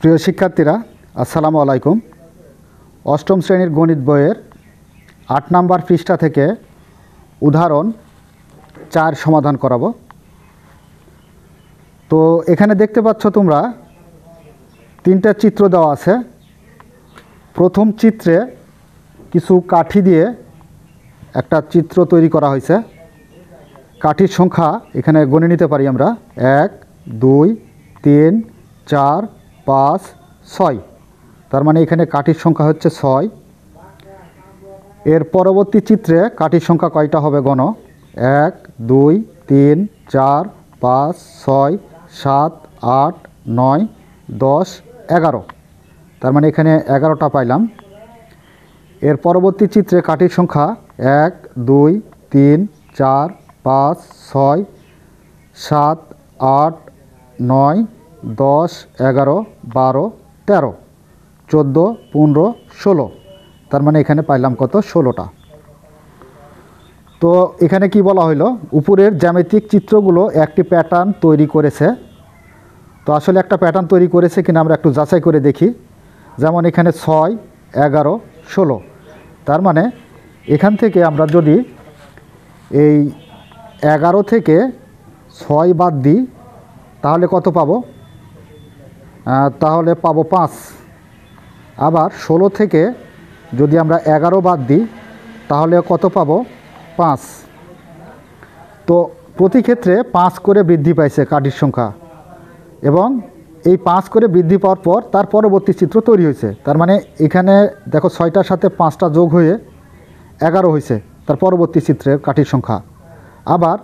প্রিয় শিক্ষার্থীরা, আসসালামু আলাইকুম। অষ্টম শ্রেণীর গণিত বইয়ের ৮ নম্বর পৃষ্ঠা থেকে উদাহরণ ৪ সমাধান করাবো। তো এখানে দেখতে পাচ্ছ তোমরা 3টা চিত্র দেওয়া আছে। প্রথম চিত্রে কিছু কাঠি দিয়ে একটা চিত্র তৈরি করা হয়েছে। কাঠির সংখ্যা এখানে গণে নিতে পারি আমরা 1 2 3 4 5 6। তার মানে এখানে কাঠির সংখ্যা হচ্ছে 6। এর পরবর্তী চিত্রে কাঠির সংখ্যা কয়টা হবে গণ? 1 2 3 4 5 6 7 8 9 10 11। তার মানে এখানে 11টা পাইলাম। এর পরবর্তী চিত্রে কাঠির সংখ্যা 1 2 3 4 5 6 7 8 9 10 11 12 13 14 15 16। তার মানে এখানে পাইলাম কত? 16টা। তো এখানে কি বলা হইল? উপরের জ্যামিতিক চিত্রগুলো একটি প্যাটার্ন তৈরি করেছে। তো আসলে একটা প্যাটার্ন তৈরি করেছে কিনা আমরা একটু যাচাই করে দেখি। যেমন এখানে 6 11 16। তার মানে এখান থেকে আমরা যদি এই 11 থেকে 6 বাদ দিই তাহলে কত পাবো? তাহলে পাবো 5। আবার 16 থেকে যদি আমরা 11 বাদ দিই তাহলে কত পাবো? 5। তো প্রতি ক্ষেত্রে 5 করে বৃদ্ধি পাইছে কাঠির সংখ্যা, এবং এই 5 করে বৃদ্ধি পাওয়ার পর তার পরবর্তী চিত্র তৈরি হয়েছে। তার মানে এখানে দেখো 6টার সাথে 5টা যোগ হয়ে 11 হয়েছে তার পরবর্তী চিত্রের কাঠির সংখ্যা। আবার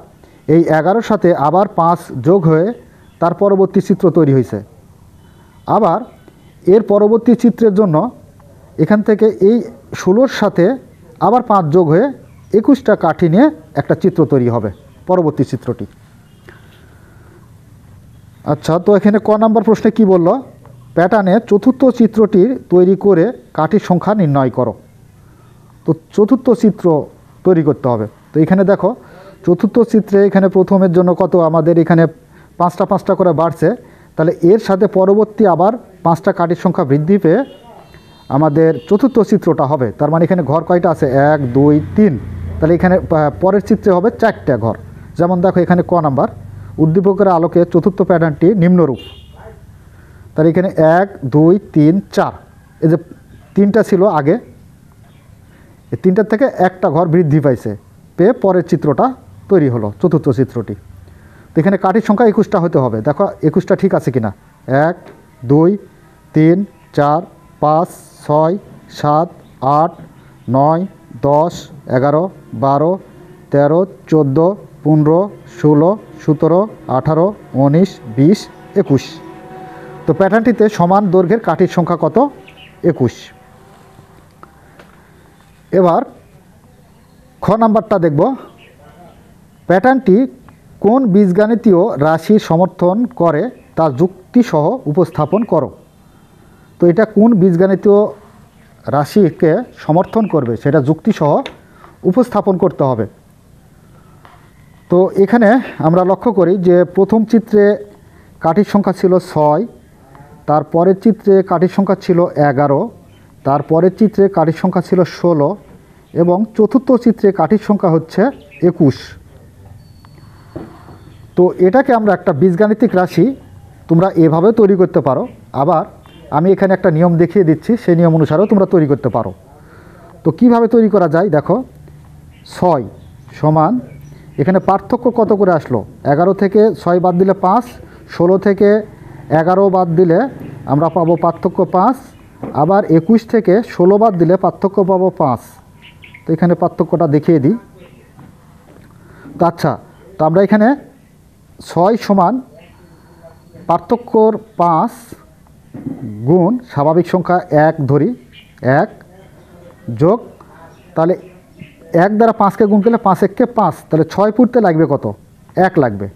এই 11-র সাথে আবার 5 যোগ হয়ে তার পরবর্তী চিত্র তৈরি হয়েছে। আবার এর পরবর্তী চিত্রের জন্য এখান থেকে এই 16-র সাথে আবার 5 যোগ হয়ে 21টা কাঠি নিয়ে একটা চিত্র তৈরি হবে, পরবর্তী চিত্রটি। আচ্ছা, তো এখানে ক নাম্বার প্রশ্নে কি বলল? প্যাটার্নে চতুর্থ চিত্রটির তৈরি করে কাঠির সংখ্যা নির্ণয় করো। তো চতুর্থ চিত্র তৈরি করতে হবে। তো এখানে দেখো চতুর্থ চিত্রে এখানে প্রথমের জন্য কত আমাদের এখানে 5টা 5টা করে বাড়ছে। তাহলে এর সাথে পরবর্তী আবার 5টা কাঠির সংখ্যা বৃদ্ধি পেয়ে আমাদের চতুর্থ চিত্রটা হবে। তার মানে এখানে ঘর কয়টা আছে? 1 2 3। তাহলে এখানে পরের চিত্রে হবে 4টা ঘর। যেমন দেখো এখানে ক নাম্বার, উদ্দীপকের আলোকে চতুর্থ প্যাটার্নটি নিম্নরূপ। তাহলে এখানে 1 2 3 4, এই যে 3টা ছিল আগে, এই 3টার থেকে একটা ঘর বৃদ্ধি পাইছে পেয়ে পরের চিত্রটা তৈরি হলো, চতুর্থ চিত্রটি। তো এখানে কাঠির সংখ্যা 21টা হতে হবে। দেখো 21টা ঠিক আছে কিনা? 1 2 3 4 5 6 7 8 9 10 11 12 13 14 15 16 17 18 19 20 21। তো প্যাটার্নটিতে সমান দৈর্ঘ্যের কাঠির সংখ্যা কত? 21। এবার খ নাম্বারটা দেখব। প্যাটার্নটি কোন বীজগাণিতীয় রাশির সমর্থন করে তা যুক্তিসহ উপস্থাপন করো। তো এটা কোন বীজগাণিতীয় রাশিকে সমর্থন করবে সেটা যুক্তিসহ উপস্থাপন করতে হবে। তো এখানে আমরা লক্ষ্য করি যে প্রথম চিত্রে কাঠির সংখ্যা ছিল 6, তারপরের চিত্রে কাঠির সংখ্যা ছিল 11, তারপরের চিত্রে কাঠির সংখ্যা ছিল 16, এবং চতুর্থ চিত্রে কাঠির সংখ্যা হচ্ছে 21। তো এটাকে আমরা একটা বীজগাণিতিক রাশি তোমরা এভাবে তৈরি করতে পারো। আবার আমি এখানে একটা নিয়ম দেখিয়ে দিচ্ছি, সেই নিয়ম অনুসারেও তোমরা তৈরি করতে পারো। তো কিভাবে তৈরি করা যায় দেখো। 6 সমান, এখানে পার্থক্য কত করে আসলো? 11 থেকে 6 বাদ দিলে 5, 16 থেকে 11 বাদ দিলে আমরা পাবো পার্থক্য 5, আবার 21 থেকে 16 বাদ দিলে পার্থক্য পাবো 5। তো এখানে পার্থক্যটা দেখিয়ে দিই। তো আচ্ছা, তো আমরা এখানে 6 সমান পার্থক্যর 5 গুণ স্বাভাবিক সংখ্যা 1 ধরি, 1 যোগ, তাহলে 1 দ্বারা 5কে গুণ করলে 5 1 কে 5, তাহলে 6 পুরতে লাগবে কত? 1 লাগবে।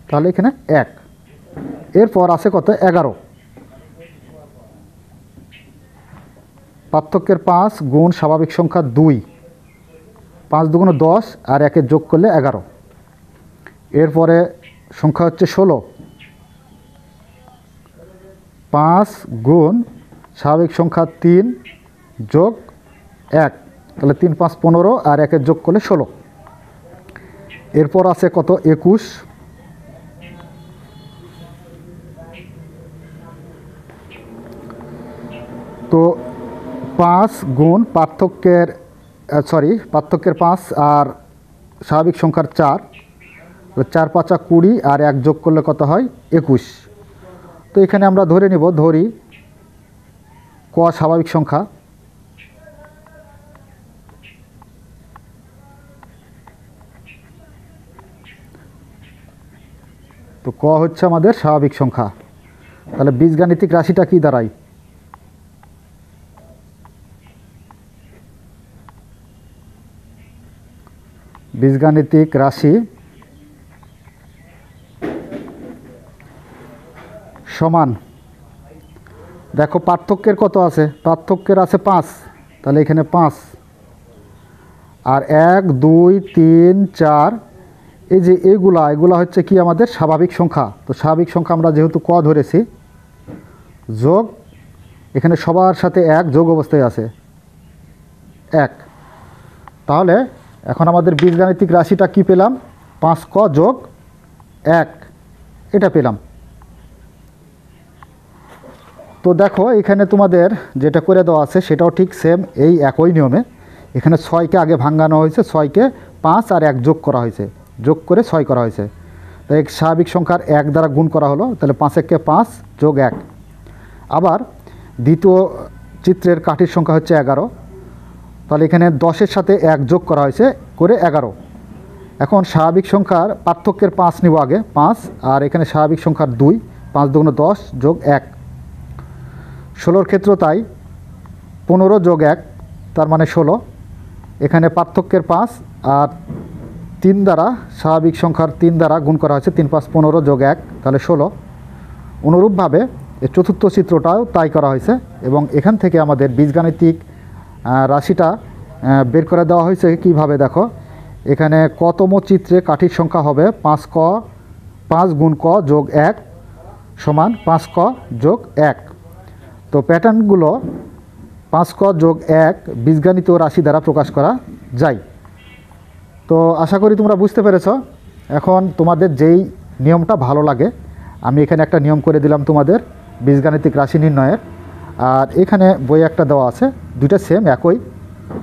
তাহলে এখানে 1। এরপর আছে কত? 11। পার্থক্যের 5 গুণ স্বাভাবিক সংখ্যা 2, 5 দুগুণ 10 আর 1-এর যোগ করলে 11। এরপরে সংখ্যা হচ্ছে 16। 5 গুণ স্বাভাবিক সংখ্যা 3 যোগ 1, তাহলে 3 5 15 আর 1 যোগ করলে 16। এরপর আছে কত 21। তো 5 গুণ পার্থক্যের 5 আর স্বাভাবিক সংখ্যার 4, 4 5 20 আর 1 যোগ করলে কত হয় 21। তো এখানে আমরা ধরি ক স্বাভাবিক সংখ্যা। তো ক হচ্ছে আমাদের স্বাভাবিক সংখ্যা। তাহলে বীজগাণিতিক রাশিটা কি দাঁড়ায়? বীজগাণিতিক রাশি সমান, দেখো পার্থক্যের কত আছে, পার্থক্যের আছে 5, তাহলে এখানে 5 আর 1 2 3 4, এই যে এগুলা হচ্ছে কি আমাদের স্বাভাবিক সংখ্যা। তো স্বাভাবিক সংখ্যা আমরা যেহেতু ক ধরেছি, যোগ এখানে সবার সাথে 1 যোগ অবস্থায় আছে 1। তাহলে এখন আমাদের বীজগাণিতিক রাশিটা কি পেলাম? 5 ক যোগ 1, এটা পেলাম। তো দেখো এখানে তোমাদের যেটা করে দেওয়া আছে সেটাও ঠিক সেম এই একই নিয়মে। এখানে 6কে আগে ভাঙানো হয়েছে, 6কে 5 আর 1 যোগ করা হয়েছে, যোগ করে 6 করা হয়েছে। তাই এক স্বাভাবিক সংখ্যার 1 দ্বারা গুণ করা হলো, তাহলে 5 1 5 যোগ 1। আবার দ্বিতীয় চিত্রের কাঠির সংখ্যা হচ্ছে 11, তাহলে এখানে 10-এর সাথে 1 যোগ করা হয়েছে করে 11। এখন স্বাভাবিক সংখ্যার পার্থক্যের 5 নিব আগে, 5 আর এখানে স্বাভাবিক সংখ্যার 2, 5 2 10 যোগ 1। 16-র ক্ষেত্র তাই 15 যোগ 1 তার মানে 16। এখানে পার্থক্যের 5 আর 3 দ্বারা স্বাভাবিক সংখ্যার 3 দ্বারা গুণ করা হয়েছে, 3 5 15 যোগ 1 তাহলে 16। অনুরূপভাবে এই চতুর্থ চিত্রটাও তাই করা হয়েছে এবং এখান থেকে আমাদের বীজগাণিতিক রাশিটা বের করে দেওয়া হয়েছে কিভাবে, দেখো এখানে কতম চিত্রে কাঠির সংখ্যা হবে 5 গুণ ক যোগ 1 সমান 5 ক যোগ 1। তো প্যাটার্নগুলো 5 ক যোগ 1 বীজগাণিতীয় রাশি দ্বারা প্রকাশ করা যায়। তো আশা করি তোমরা বুঝতে পেরেছ। এখন তোমাদের যেই নিয়মটা ভালো লাগে, আমি এখানে একটা নিয়ম করে দিলাম তোমাদের বীজগাণিতিক রাশি নির্ণয়ের, আর এখানে বই একটা দেওয়া আছে, দুইটা সেম একই,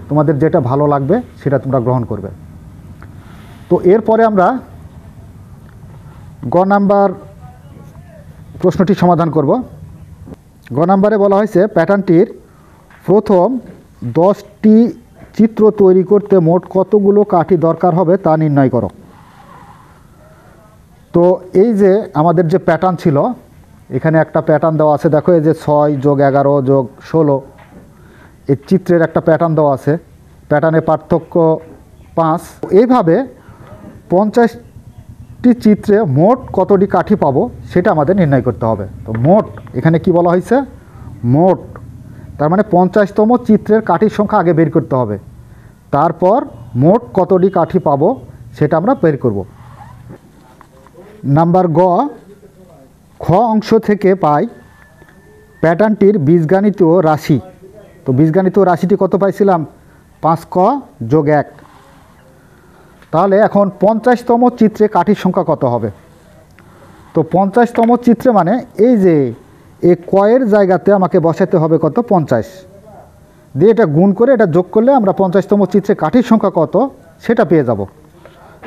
তোমাদের যেটা ভালো লাগবে সেটা তোমরা গ্রহণ করবে। তো এরপরে আমরা গ নাম্বার প্রশ্নটি সমাধান করব। গ নাম্বারে বলা হয়েছে প্যাটার্নটির প্রথম 10টি চিত্র তৈরি করতে মোট কতগুলো কাঠি দরকার হবে তা নির্ণয় করো। তো এই যে আমাদের যে প্যাটার্ন ছিল, এখানে একটা প্যাটার্ন দেওয়া আছে, দেখো এই যে 6 যোগ 11 যোগ 16, এই চিত্রের একটা প্যাটার্ন দেওয়া আছে, প্যাটার্নের পার্থক্য 5। এইভাবে 50টি চিত্রে মোট কতটি কাঠি পাবো সেটা আমাদের নির্ণয় করতে হবে। তো মোট এখানে কি বলা হয়েছে, মোট, তার মানে 50তম চিত্রের কাঠির সংখ্যা আগে বের করতে হবে, তারপর মোট কতটি কাঠি পাবো সেটা আমরা বের করব। নাম্বার গ, খ অংশ থেকে পাই প্যাটার্নটির বীজগাণিতীয় রাশি। তো বীজগাণিতীয় রাশিটি কত পাইছিলাম, 5 ক যোগ 1। তাহলে এখন 50তম চিত্রে কাঠির সংখ্যা কত হবে? তো 50তম চিত্রে মানে এই যে এই কয়ের জায়গাতে আমাকে বসাতে হবে কত, 50 দিয়ে এটা গুণ করে এটা যোগ করলে আমরা 50তম চিত্রে কাঠির সংখ্যা কত সেটা পেয়ে যাব।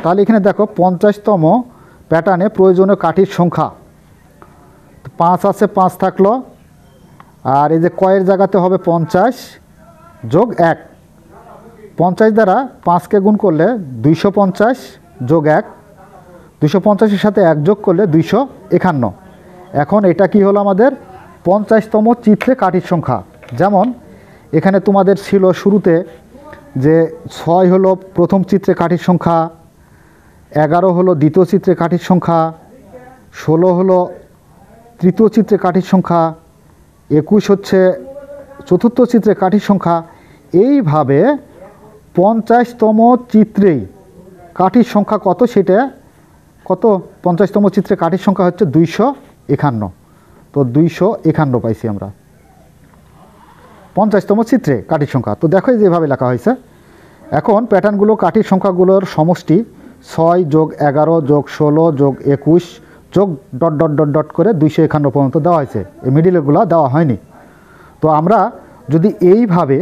তাহলে এখানে দেখো 50তম প্যাটার্নে প্রয়োজনীয় কাঠির সংখ্যা 5 আছে, 5 থাকলো, আর এই যে কয়ের জায়গাতে হবে 50 যোগ 1। 50 দ্বারা 5কে গুণ করলে 250 যোগ 1, 250-এর সাথে 1 যোগ করলে 251। এখন এটা কি হলো আমাদের 50তম চিত্রে কাঠির সংখ্যা। যেমন এখানে তোমাদের ছিল শুরুতে যে 6 হলো প্রথম চিত্রে কাঠির সংখ্যা, 11 হলো দ্বিতীয় চিত্রে কাঠির সংখ্যা, 16 হলো তৃতীয় চিত্রে কাঠির সংখ্যা, 21 হচ্ছে চতুর্থ চিত্রে কাঠির সংখ্যা। এইভাবে 50তম চিত্রেই কাঠির সংখ্যা কত সেটা কত, 50তম চিত্রে কাঠির সংখ্যা হচ্ছে 251। তো 251 পাইছি আমরা 50তম চিত্রে কাঠির সংখ্যা। তো দেখো যেভাবে লেখা হয়েছে। এখন প্যাটার্নগুলো কাঠির সংখ্যাগুলোর সমষ্টি 6 + 11 + 16 + 21 + ... করে 251 পর্যন্ত দেওয়া হয়েছে। এই মিডিলগুলো দেওয়া হয়নি। তো আমরা যদি এইভাবে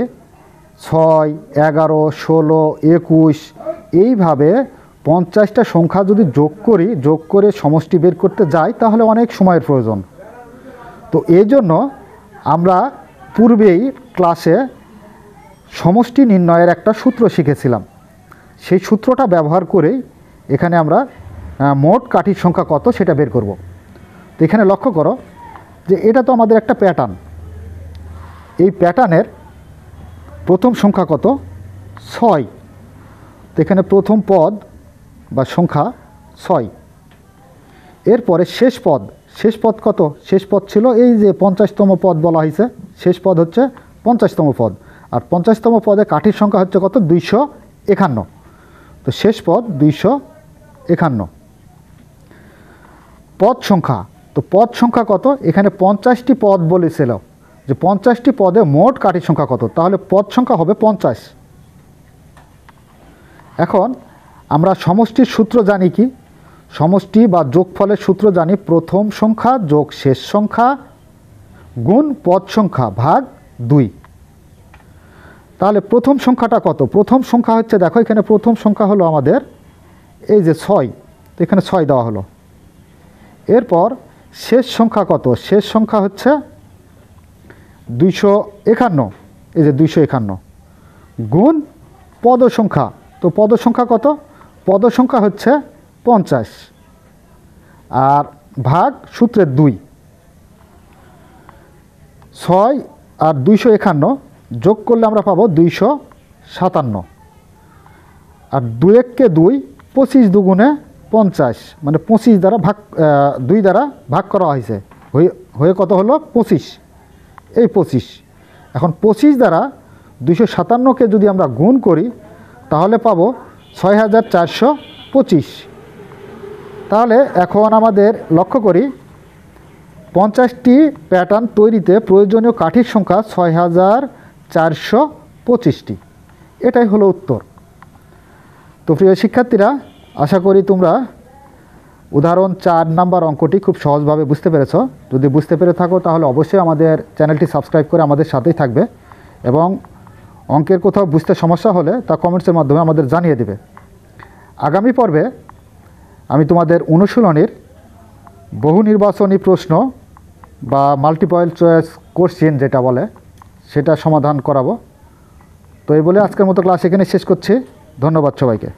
6, 11, 16, 21 এইভাবে 50টা সংখ্যা যদি যোগ করে সমষ্টি বের করতে যাই তাহলে অনেক সময়ের প্রয়োজন। তো এই জন্য আমরা পূর্বেই ক্লাসে সমষ্টি নির্ণয়ের একটা সূত্র শিখেছিলাম। সেই সূত্রটা ব্যবহার করেই এখানে আমরা মোট কাঠির সংখ্যা কত সেটা বের করব। তো এখানে লক্ষ্য করো যে এটা তো আমাদের একটা প্যাটার্ন। এই প্যাটার্নের প্রথম সংখ্যা কত? 6। তো এখানে প্রথম পদ বা সংখ্যা 6। এরপরে শেষ পদ কত? শেষ পদ ছিল এই যে 50তম পদ বলা হয়েছে। শেষ পদ হচ্ছে 50তম পদ। আর 50তম পদে কাঠির সংখ্যা হচ্ছে কত? 251। তো শেষ পদ 251। পদ সংখ্যা, তো পদ সংখ্যা কত? এখানে 50টি পদ বলেছিল যে 50টি পদে মোট কাঠির সংখ্যা কত, তাহলে পদ সংখ্যা হবে 50। এখন আমরা সমষ্টির সূত্র জানি কি? সমষ্টি বা যোগফলের সূত্র জানি প্রথম সংখ্যা যোগ শেষ সংখ্যা গুণ পদ সংখ্যা ভাগ 2। তাহলে প্রথম সংখ্যাটা কত? প্রথম সংখ্যা হচ্ছে, দেখো এখানে প্রথম সংখ্যা হলো আমাদের এই যে 6। তো এখানে 6 দেওয়া হলো। এরপর শেষ সংখ্যা কত? শেষ সংখ্যা হচ্ছে 251। এই যে 251 গুণ পদ সংখ্যা। তো পদ সংখ্যা কত? পদ সংখ্যা হচ্ছে 50 আর ভাগ সূত্রের 2। 6 আর 251 যোগ করলে আমরা পাবো 257। আর 2 × 2 25 2 × 50, মানে 25 দ্বারা ভাগ 2 দ্বারা ভাগ করা হয়েছে, হয়ে কত হলো? 25। এই 25। এখন 25 দ্বারা 257কে যদি আমরা গুণ করি তাহলে পাবো 6425। তাহলে এখন আমাদের লক্ষ্য করি 50টি প্যাটার্ন তৈরিতে প্রয়োজনীয় কাঠির সংখ্যা 6425টি। এটাই হলো উত্তর। তো প্রিয় শিক্ষার্থীরা, আশা করি তোমরা উদাহরণ 4 নাম্বার অঙ্কটি খুব সহজভাবে বুঝতে পেরেছ। যদি বুঝতে পেরে থাকো তাহলে অবশ্যই আমাদের চ্যানেলটি সাবস্ক্রাইব করে আমাদের সাথেই থাকবে এবং অঙ্কের কোথাও বুঝতে সমস্যা হলে তা কমেন্টসের মাধ্যমে আমাদের জানিয়ে দেবে। আগামী পর্বে আমি তোমাদের অনুশীলনীর বহু নির্বাচনী প্রশ্ন বা মাল্টিপল চয়েস কোশ্চেন যেটা বলে সেটা সমাধান করাবো। তো এই বলে আজকের মতো ক্লাস এখানে শেষ করছি। ধন্যবাদ সবাইকে।